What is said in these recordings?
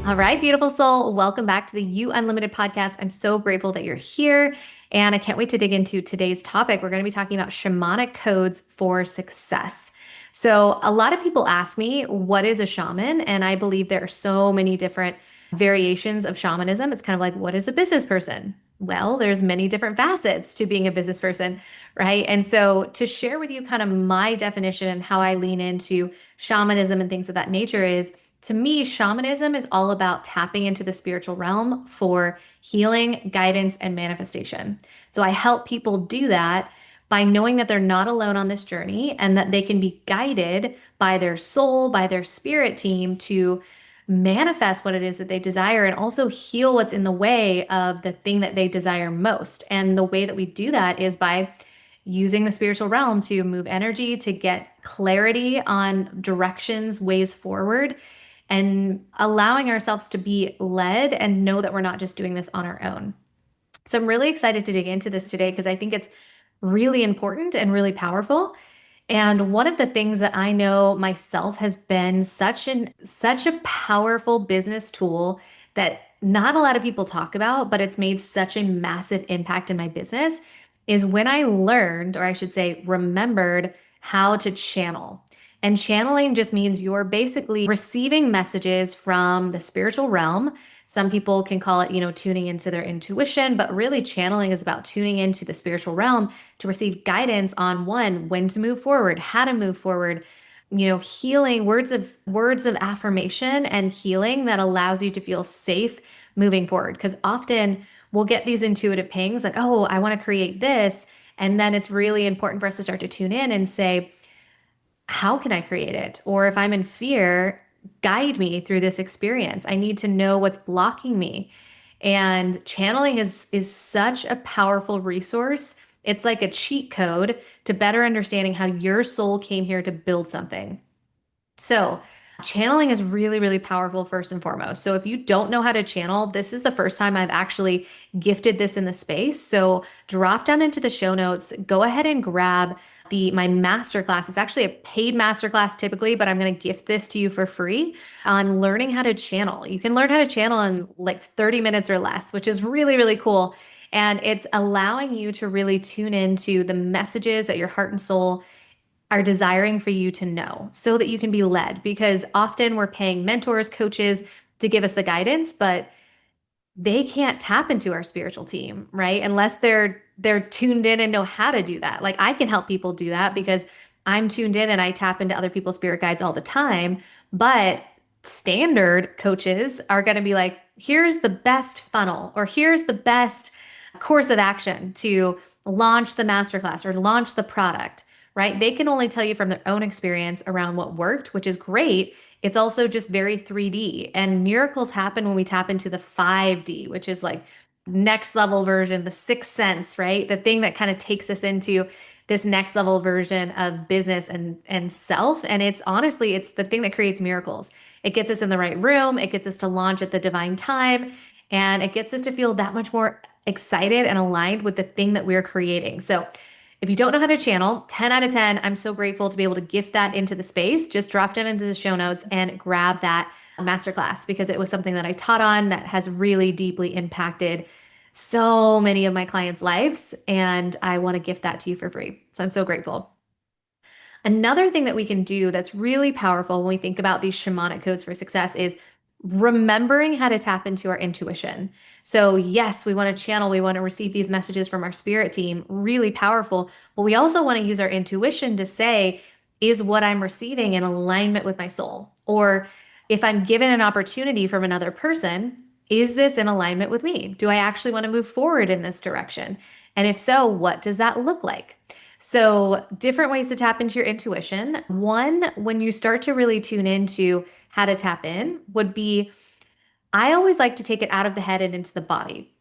All right, beautiful soul. Welcome back to the You Unlimited podcast. I'm so grateful that you're here. And I can't wait to dig into today's topic. We're going to be talking about shamanic codes for success. So, a lot of people ask me, what is a shaman? And I believe there are so many different variations of shamanism. It's kind of like, what is a business person? Well, there's many different facets to being a business person, right? And so, to share with you kind of my definition and how I lean into shamanism and things of that nature is, to me, shamanism is all about tapping into the spiritual realm for healing, guidance, and manifestation. So I help people do that by knowing that they're not alone on this journey and that they can be guided by their soul, by their spirit team to manifest what it is that they desire and also heal what's in the way of the thing that they desire most. And the way that we do that is by using the spiritual realm to move energy, to get clarity on directions, ways forward, and allowing ourselves to be led and know that we're not just doing this on our own. So I'm really excited to dig into this today because I think it's really important and really powerful. And one of the things that I know myself has been such a powerful business tool that not a lot of people talk about, but it's made such a massive impact in my business is when I learned, or I should say, remembered how to channel. And channeling just means you're basically receiving messages from the spiritual realm. Some people can call it, tuning into their intuition, but really channeling is about tuning into the spiritual realm to receive guidance on one, when to move forward, how to move forward, healing words of affirmation and healing that allows you to feel safe moving forward. Because often we'll get these intuitive pings like, oh, I want to create this. And then it's really important for us to start to tune in and say, how can I create it? Or if I'm in fear, guide me through this experience. I need to know what's blocking me. And channeling is such a powerful resource. It's like a cheat code to better understanding how your soul came here to build something. So, channeling is really, really powerful first and foremost. So, if you don't know how to channel, this is the first time I've actually gifted this in the space. So, drop down into the show notes, go ahead and grab my masterclass. It's actually a paid masterclass typically, but I'm going to gift this to you for free on learning how to channel. You can learn how to channel in like 30 minutes or less, which is really, really cool. And it's allowing you to really tune into the messages that your heart and soul are desiring for you to know so that you can be led. Because often we're paying mentors, coaches to give us the guidance, but they can't tap into our spiritual team, right? Unless they're tuned in and know how to do that. Like I can help people do that because I'm tuned in and I tap into other people's spirit guides all the time. But standard coaches are going to be like, here's the best funnel, or here's the best course of action to launch the masterclass or launch the product, right? They can only tell you from their own experience around what worked, which is great. It's also just very 3D, and miracles happen when we tap into the 5D, which is like next level version, the sixth sense, right? The thing that kind of takes us into this next level version of business and self. And it's honestly, it's the thing that creates miracles. It gets us in the right room, it gets us to launch at the divine time, and it gets us to feel that much more excited and aligned with the thing that we're creating. So if you don't know how to channel, 10 out of 10, I'm so grateful to be able to gift that into the space. Just drop down into the show notes and grab that masterclass because it was something that I taught on that has really deeply impacted so many of my clients' lives. And I want to gift that to you for free. So I'm so grateful. Another thing that we can do that's really powerful when we think about these shamanic codes for success is remembering how to tap into our intuition. So, yes, we want to channel, we want to receive these messages from our spirit team, really powerful, but we also want to use our intuition to say, is what I'm receiving in alignment with my soul? Or if I'm given an opportunity from another person, is this in alignment with me? Do I actually want to move forward in this direction? And if so, what does that look like? So, different ways to tap into your intuition. One, when you start to really tune into how to tap in, would be I always like to take it out of the head and into the body.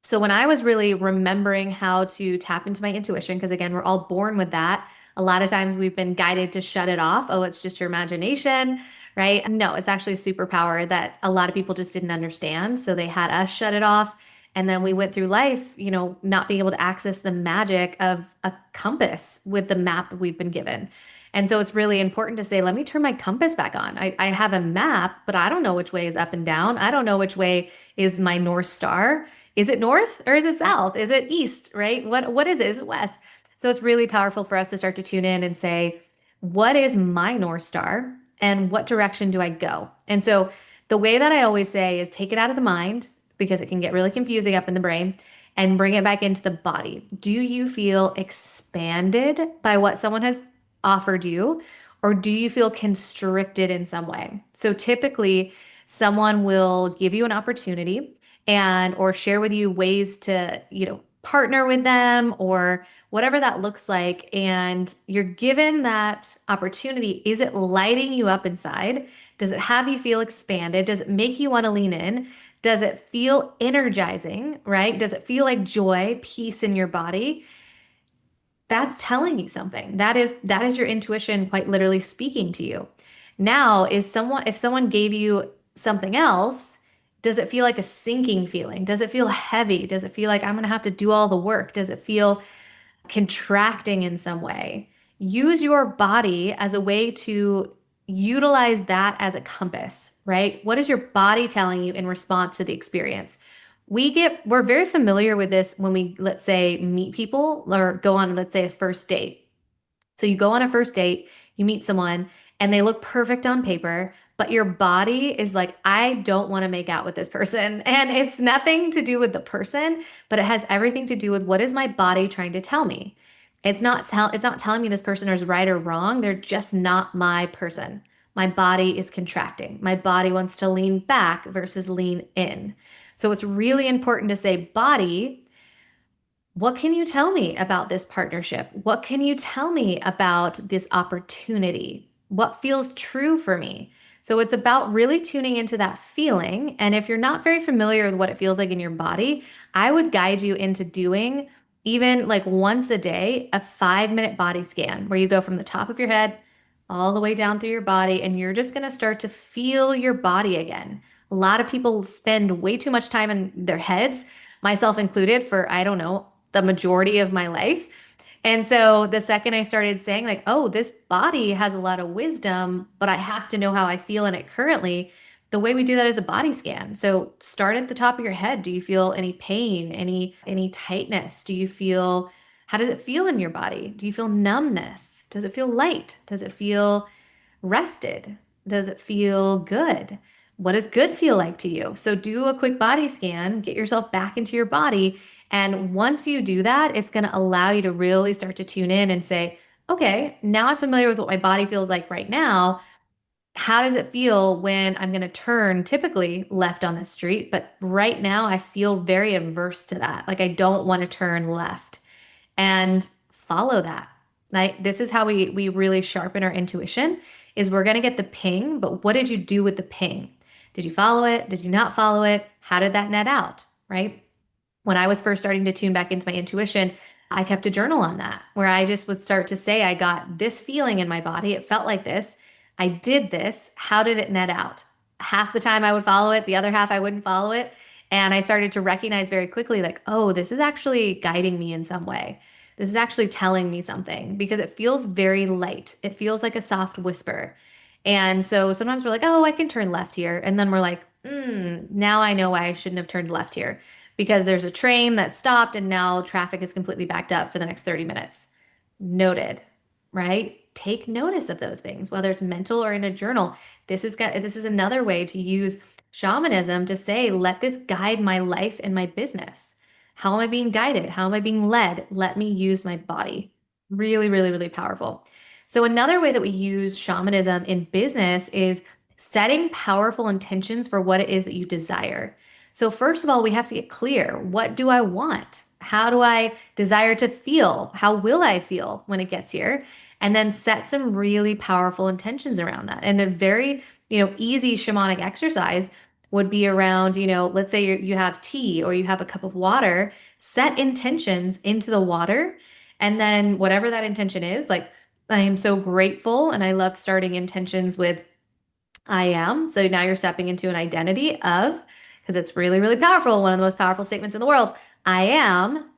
So, when I was really remembering how to tap into my intuition, because again, we're all born with that. A lot of times we've been guided to shut it off. Oh, it's just your imagination, right? No, it's actually a superpower that a lot of people just didn't understand. So they had us shut it off. And then we went through life, not being able to access the magic of a compass with the map that we've been given. And so it's really important to say, let me turn my compass back on. I have a map, but I don't know which way is up and down. I don't know which way is my North Star. Is it north or is it south? Is it east, right? What is it? Is it west? So it's really powerful for us to start to tune in and say, what is my North Star and what direction do I go? And so the way that I always say is take it out of the mind because it can get really confusing up in the brain and bring it back into the body. Do you feel expanded by what someone has offered you, or do you feel constricted in some way? So typically, someone will give you an opportunity and or share with you ways to, partner with them or whatever that looks like, and you're given that opportunity. Is it lighting you up inside? Does it have you feel expanded? Does it make you want to lean in? Does it feel energizing, right? Does it feel like joy, peace in your body? That's telling you something. That is your intuition quite literally speaking to you. Now, is someone if someone gave you something else, does it feel like a sinking feeling? Does it feel heavy? Does it feel like I'm going to have to do all the work? Does it feel contracting in some way? Use your body as a way to utilize that as a compass, right? What is your body telling you in response to the experience? We're very familiar with this when we, let's say, meet people or go on, let's say, a first date. So you go on a first date, you meet someone, and they look perfect on paper, but your body is like, I don't want to make out with this person. And it's nothing to do with the person, but it has everything to do with what is my body trying to tell me. It's not telling me this person is right or wrong. They're just not my person. My body is contracting. My body wants to lean back versus lean in. So it's really important to say, body, what can you tell me about this partnership? What can you tell me about this opportunity? What feels true for me? So it's about really tuning into that feeling. And if you're not very familiar with what it feels like in your body, I would guide you into doing even like once a day, a 5-minute body scan where you go from the top of your head all the way down through your body, and you're just going to start to feel your body again. A lot of people spend way too much time in their heads, myself included, for, I don't know, the majority of my life. And so the second I started saying, like, oh, this body has a lot of wisdom, but I have to know how I feel in it currently, the way we do that is a body scan. So start at the top of your head. Do you feel any pain, any tightness? How does it feel in your body? Do you feel numbness? Does it feel light? Does it feel rested? Does it feel good? What does good feel like to you? So do a quick body scan, get yourself back into your body. And once you do that, it's going to allow you to really start to tune in and say, okay, now I'm familiar with what my body feels like right now. How does it feel when I'm going to turn typically left on the street? But right now, I feel very averse to that. Like I don't want to turn left and follow that. Like this is how we really sharpen our intuition is we're going to get the ping, but what did you do with the ping? Did you follow it? Did you not follow it? How did that net out? Right? When I was first starting to tune back into my intuition, I kept a journal on that where I just would start to say, I got this feeling in my body. It felt like this. I did this. How did it net out? Half the time I would follow it, the other half I wouldn't follow it. And I started to recognize very quickly, like, oh, this is actually guiding me in some way. This is actually telling me something because it feels very light. It feels like a soft whisper. And so sometimes we're like, oh, I can turn left here. And then we're like, now I know why I shouldn't have turned left here because there's a train that stopped and now traffic is completely backed up for the next 30 minutes. Noted, right? Take notice of those things, whether it's mental or in a journal. This is another way to use shamanism to say, let this guide my life and my business. How am I being guided? How am I being led? Let me use my body. Really, really, really powerful. So another way that we use shamanism in business is setting powerful intentions for what it is that you desire. So first of all, we have to get clear. What do I want? How do I desire to feel? How will I feel when it gets here? And then set some really powerful intentions around that. And a very, easy shamanic exercise would be around, let's say you have tea or you have a cup of water, set intentions into the water. And then whatever that intention is, like, I am so grateful. And I love starting intentions with I am. So now you're stepping into an identity of, because it's really, really powerful, one of the most powerful statements in the world. I am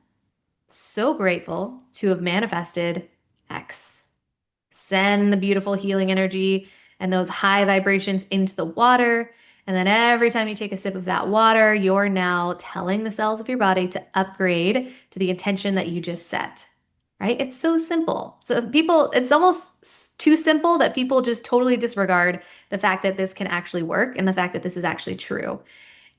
so grateful to have manifested X. send the beautiful healing energy and those high vibrations into the water. And then every time you take a sip of that water, you're now telling the cells of your body to upgrade to the intention that you just set. Right? It's so simple. So people, it's almost too simple that people just totally disregard the fact that this can actually work and the fact that this is actually true.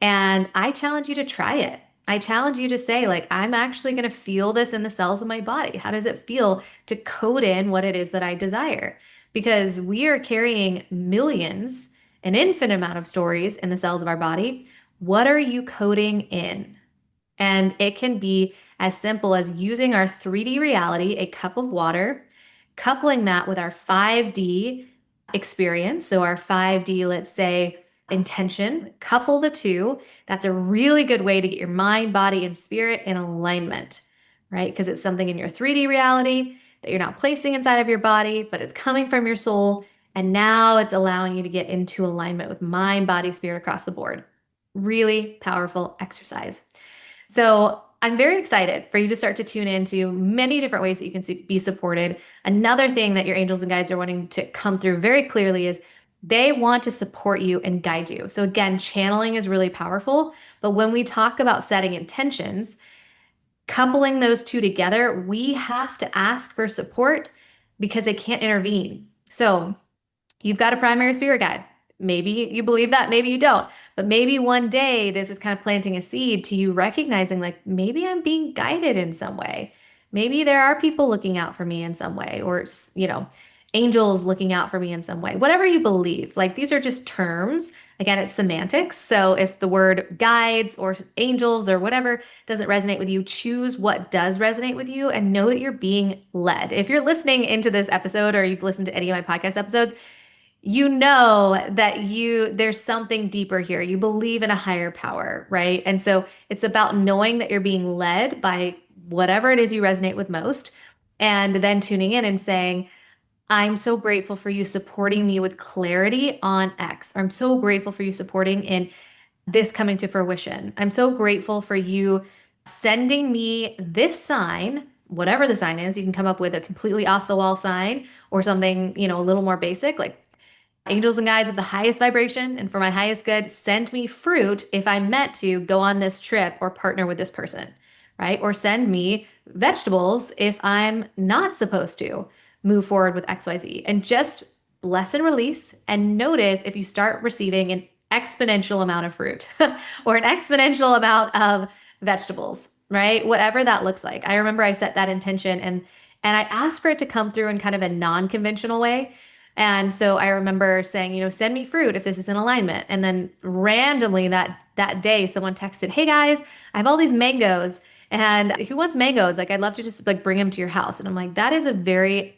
And I challenge you to try it. I challenge you to say, like, I'm actually going to feel this in the cells of my body. How does it feel to code in what it is that I desire? Because we are carrying millions, an infinite amount of stories in the cells of our body. What are you coding in? And it can be as simple as using our 3D reality, a cup of water, coupling that with our 5D experience. So, our 5D, let's say, intention, couple the two. That's a really good way to get your mind, body, and spirit in alignment, right? Because it's something in your 3D reality that you're not placing inside of your body, but it's coming from your soul. And now it's allowing you to get into alignment with mind, body, spirit across the board. Really powerful exercise. So I'm very excited for you to start to tune into many different ways that you can be supported. Another thing that your angels and guides are wanting to come through very clearly is they want to support you and guide you. So again, channeling is really powerful, but when we talk about setting intentions, coupling those two together, we have to ask for support because they can't intervene. So you've got a primary spirit guide. Maybe you believe that, maybe you don't. But maybe one day this is kind of planting a seed to you recognizing, like, maybe I'm being guided in some way. Maybe there are people looking out for me in some way, or, angels looking out for me in some way. Whatever you believe, like, these are just terms. Again, it's semantics. So if the word guides or angels or whatever doesn't resonate with you, choose what does resonate with you and know that you're being led. If you're listening into this episode or you've listened to any of my podcast episodes, you know that there's something deeper here. You believe in a higher power, right? And so it's about knowing that you're being led by whatever it is you resonate with most, and then tuning in and saying, I'm so grateful for you supporting me with clarity on X. I'm so grateful for you supporting in this coming to fruition. I'm so grateful for you sending me this sign, whatever the sign is. You can come up with a completely off the wall sign or something, a little more basic, like, angels and guides of the highest vibration and for my highest good, send me fruit if I'm meant to go on this trip or partner with this person, right? Or send me vegetables if I'm not supposed to move forward with XYZ. And just bless and release and notice if you start receiving an exponential amount of fruit or an exponential amount of vegetables, right? Whatever that looks like. I remember I set that intention and I asked for it to come through in kind of a non-conventional way. And so I remember saying, send me fruit if this is in alignment. And then randomly that day, someone texted, hey guys, I have all these mangoes. And who wants mangoes? Like, I'd love to just like bring them to your house. And I'm like, that is a very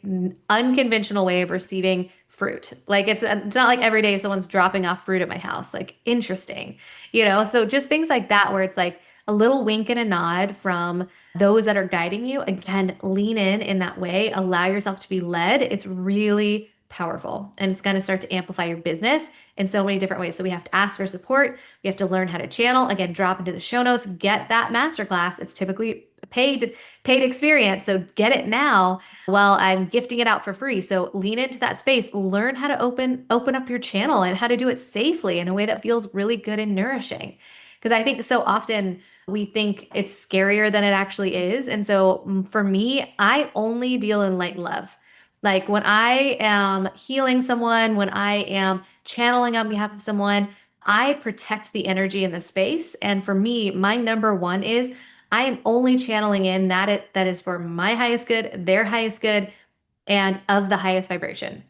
unconventional way of receiving fruit. Like, it's not like every day someone's dropping off fruit at my house. Like, interesting, So just things like that, where it's like a little wink and a nod from those that are guiding you. Again, lean in that way. Allow yourself to be led. It's really powerful, and it's going to start to amplify your business in so many different ways. So we have to ask for support. We have to learn how to channel. Again, drop into the show notes, get that masterclass. It's typically a paid experience. So get it now while I'm gifting it out for free. So lean into that space, learn how to open up your channel and how to do it safely in a way that feels really good and nourishing. Because I think so often we think it's scarier than it actually is. And so for me, I only deal in light and love. Like, when I am healing someone, when I am channeling on behalf of someone, I protect the energy in the space. And for me, my number one is I am only channeling in that is for my highest good, their highest good, and of the highest vibration.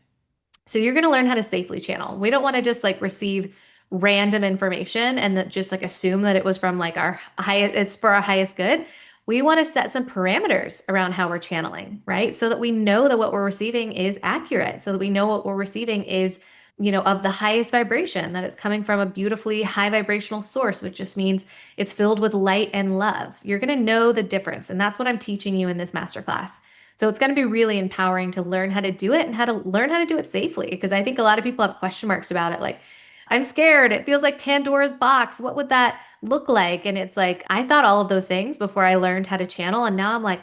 So you're going to learn how to safely channel. We don't want to just like receive random information and that just like assume that it was from like our highest, it's for our highest good. We want to set some parameters around how we're channeling, right? So that we know that what we're receiving is accurate, so that we know what we're receiving is, of the highest vibration, that it's coming from a beautifully high vibrational source, which just means it's filled with light and love. You're going to know the difference. And that's what I'm teaching you in this masterclass. So it's going to be really empowering to learn how to do it and how to learn how to do it safely. Because I think a lot of people have question marks about it. Like, I'm scared. It feels like Pandora's box. What would that look like? And it's like, I thought all of those things before I learned how to channel. And now I'm like,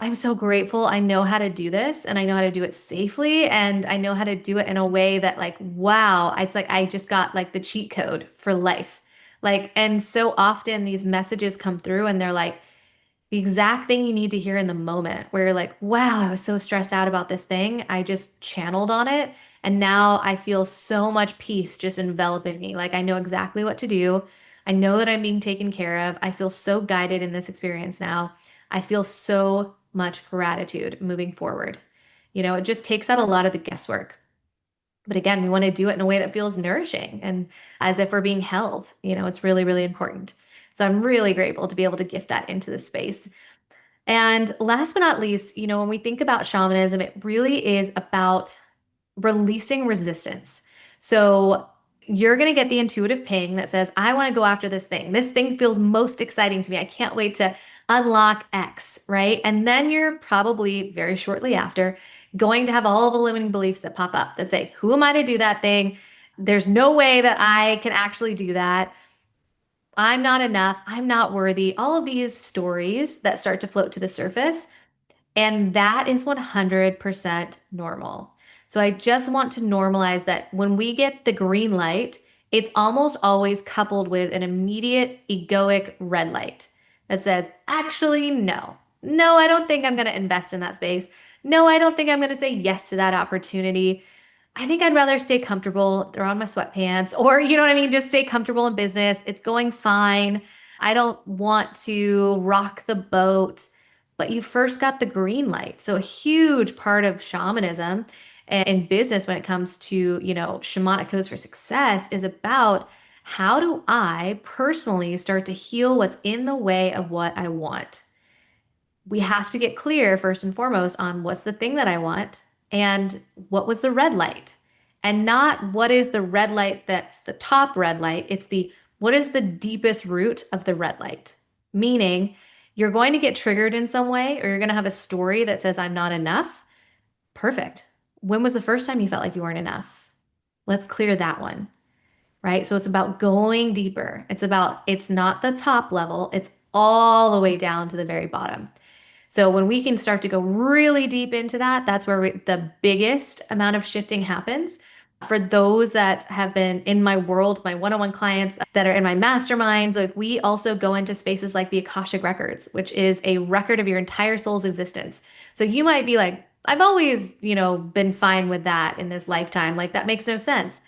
I'm so grateful I know how to do this and I know how to do it safely and I know how to do it in a way that like, wow, it's like I just got like the cheat code for life. Like, and so often these messages come through and they're like, the exact thing you need to hear in the moment where you're like, wow, I was so stressed out about this thing. I just channeled on it. And now I feel so much peace just enveloping me. Like I know exactly what to do. I know that I'm being taken care of. I feel so guided in this experience now. I feel so much gratitude moving forward. It just takes out a lot of the guesswork. But again, we want to do it in a way that feels nourishing and as if we're being held. It's really, really important. So I'm really grateful to be able to gift that into this space. And last but not least, when we think about shamanism, it really is about releasing resistance. So you're going to get the intuitive ping that says, I want to go after this thing. This thing feels most exciting to me. I can't wait to unlock X, right? And then you're probably very shortly after going to have all the limiting beliefs that pop up that say, who am I to do that thing? There's no way that I can actually do that. I'm not enough. I'm not worthy. All of these stories that start to float to the surface. And that is 100% normal. So I just want to normalize that when we get the green light, it's almost always coupled with an immediate egoic red light that says, actually, no. No, I don't think I'm going to invest in that space. No, I don't think I'm going to say yes to that opportunity. I think I'd rather stay comfortable, throw on my sweatpants, or you know what I mean? Just stay comfortable in business. It's going fine. I don't want to rock the boat. But you first got the green light. So a huge part of shamanism and in business when it comes to, shamanic codes for success is about how do I personally start to heal what's in the way of what I want? We have to get clear first and foremost on what's the thing that I want and what was the red light. And not what is the red light that's the top red light. It's the what is the deepest root of the red light? Meaning you're going to get triggered in some way or you're going to have a story that says I'm not enough. Perfect. When was the first time you felt like you weren't enough? Let's clear that one, right? So it's about going deeper. It's not the top level, it's all the way down to the very bottom. So when we can start to go really deep into that, that's where the biggest amount of shifting happens. For those that have been in my world, my one-on-one clients that are in my masterminds, like we also go into spaces like the Akashic Records, which is a record of your entire soul's existence. So you might be like, I've always, been fine with that in this lifetime. Like that makes no sense.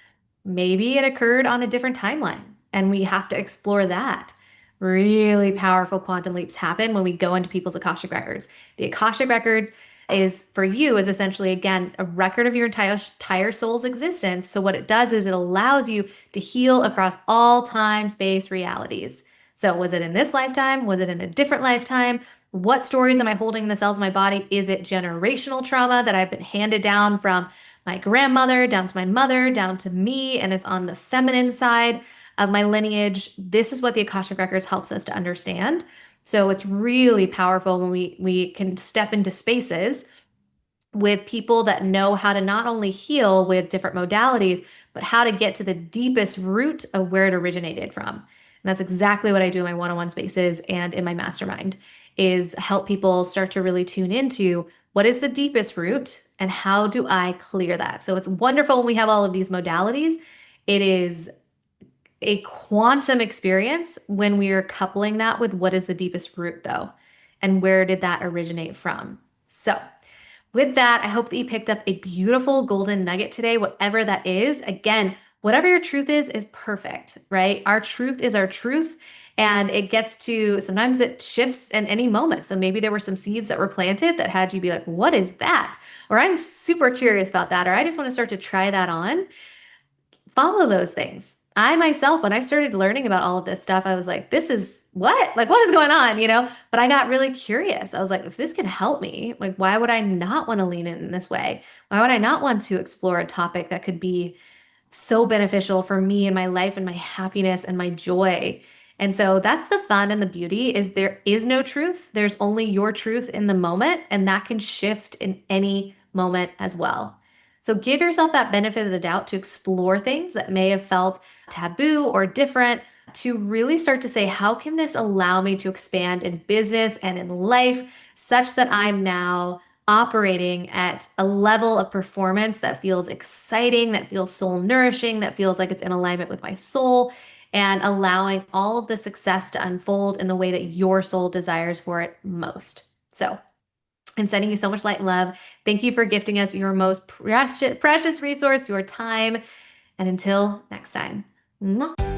Maybe it occurred on a different timeline, and we have to explore that. Really powerful quantum leaps happen when we go into people's Akashic records. The Akashic record is for you is essentially again a record of your entire soul's existence. So what it does is it allows you to heal across all time, space, realities. So was it in this lifetime? Was it in a different lifetime? What stories am I holding in the cells of my body? Is it generational trauma that I've been handed down from my grandmother down to my mother, down to me, and it's on the feminine side of my lineage? This is what the Akashic Records helps us to understand. So it's really powerful when we can step into spaces with people that know how to not only heal with different modalities, but how to get to the deepest root of where it originated from. And that's exactly what I do in my one-on-one spaces and in my mastermind is help people start to really tune into what is the deepest root and how do I clear that? So it's wonderful when we have all of these modalities. It is a quantum experience when we are coupling that with what is the deepest root, though, and where did that originate from? So, with that, I hope that you picked up a beautiful golden nugget today, whatever that is. Again, whatever your truth is perfect, right? Our truth is our truth. And it gets to sometimes it shifts in any moment. So maybe there were some seeds that were planted that had you be like, what is that? Or I'm super curious about that. Or I just want to start to try that on. Follow those things. I myself, when I started learning about all of this stuff, I was like, this is what? Like, what is going on? But I got really curious. I was like, if this can help me, like, why would I not want to lean in this way? Why would I not want to explore a topic that could be so beneficial for me and my life and my happiness and my joy? And so that's the fun and the beauty is there is no truth. There's only your truth in the moment, and that can shift in any moment as well. So give yourself that benefit of the doubt to explore things that may have felt taboo or different, to really start to say, how can this allow me to expand in business and in life such that I'm now operating at a level of performance that feels exciting, that feels soul nourishing, that feels like it's in alignment with my soul, and allowing all of the success to unfold in the way that your soul desires for it most. So, I'm sending you so much light and love. Thank you for gifting us your most precious resource, your time. And until next time. Mwah.